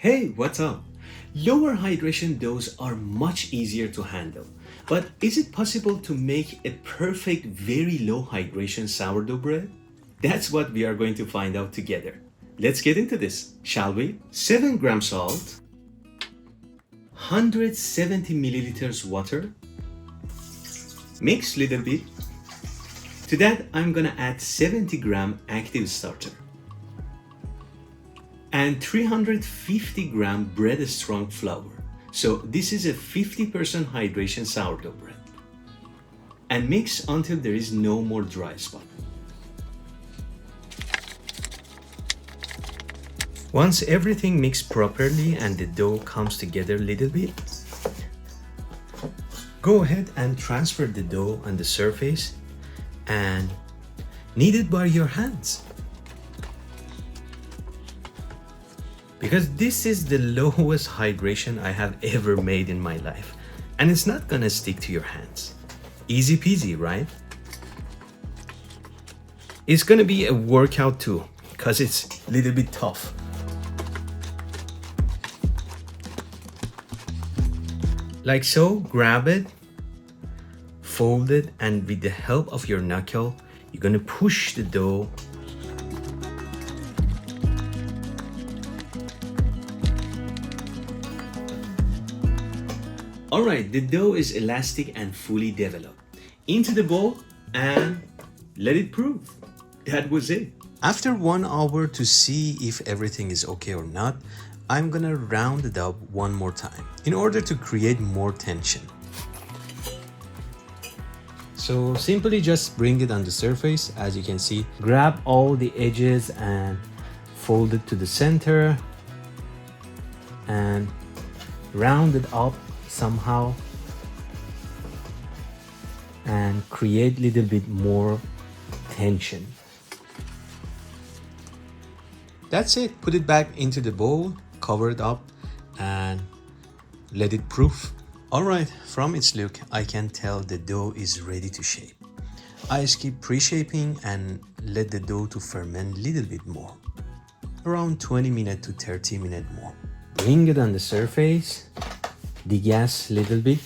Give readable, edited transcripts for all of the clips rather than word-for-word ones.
Hey, what's up? Lower hydration doughs are much easier to handle, but is it possible to make a perfect, very low hydration sourdough bread? That's what we are going to find out together. Let's get into this, shall we? 7 gram salt, 170 milliliters water, mix little bit. To that, I'm gonna add 70 gram active starter and 350 gram bread strong flour. So this is a 50% hydration sourdough bread. And mix until there is no more dry spot. Once everything mixed properly and the dough comes together a little bit, go ahead and transfer the dough on the surface and knead it by your hands. Because this is the lowest hydration I have ever made in my life, and it's not gonna stick to your hands. Easy peasy, right? It's gonna be a workout too, because it's a little bit tough. Like so, grab it, fold it, and with the help of your knuckle, you're gonna push the dough Alright, the dough is elastic and fully developed. Into the bowl and let it proof. That was it. After 1 hour to see if everything is okay or not, I'm gonna round it up one more time in order to create more tension. So simply just bring it on the surface, as you can see. Grab all the edges and fold it to the center and round it up somehow and create a little bit more tension. That's it. Put it back into the bowl, cover it up and let it proof. Alright, from its look I can tell the dough is ready to shape. I skip pre-shaping and let the dough to ferment a little bit more, around 20 minutes to 30 minutes more. Bring it on the surface, degas a little bit.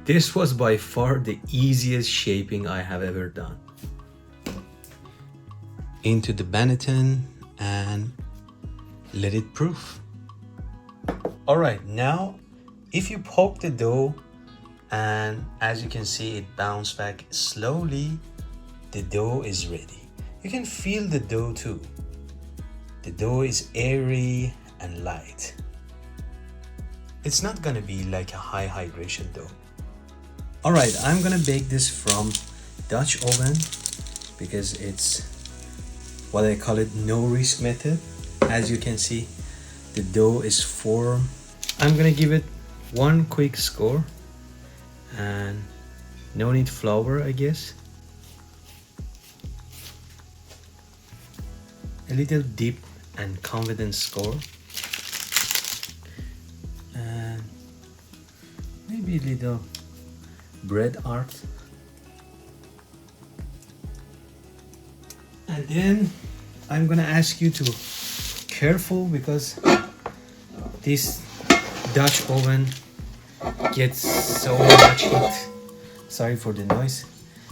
This was by far the easiest shaping I have ever done. Into the banneton and let it proof. Alright, now if you poke the dough and as you can see it bounce back slowly, the dough is ready. You can feel the dough too. The dough is airy and light. It's not gonna be like a high hydration dough. Alright, I'm gonna bake this from Dutch oven because it's what I call it no risk method. As you can see, the dough is formed. I'm gonna give it one quick score and no need flour, I guess. A little deep and confident score. And maybe a little bread art. And then I'm gonna ask you to careful because this Dutch oven gets so much heat. Sorry for the noise.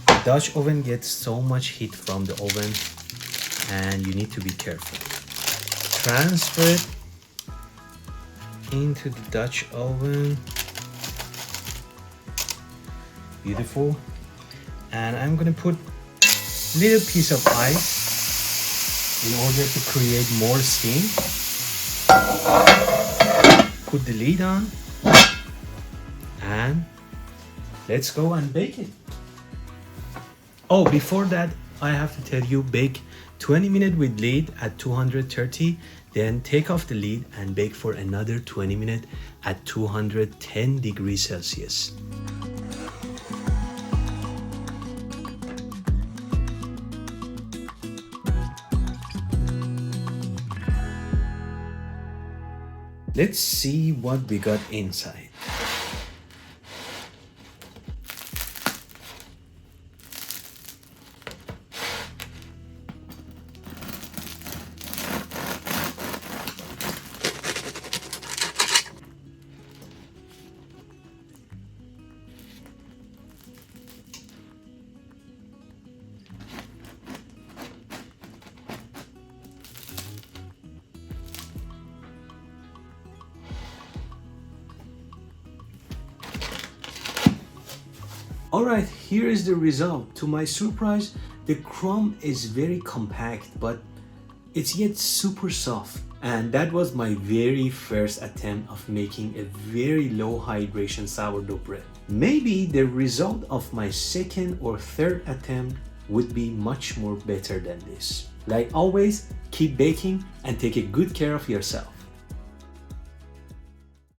The Dutch oven gets so much heat from the oven and you need to be careful. Transfer it into the Dutch oven. Beautiful. And I'm gonna put a little piece of ice in order to create more steam. Put the lid on and let's go and bake it. Oh, before that I have to tell you, bake 20 minutes with lid at 230, then take off the lid and bake for another 20 minutes at 210 degrees Celsius. Let's see what we got inside. Alright, here is the result. To my surprise, the crumb is very compact, but it's yet super soft. And that was my very first attempt of making a very low hydration sourdough bread. Maybe the result of my second or third attempt would be much more better than this. Like always, keep baking and take a good care of yourself.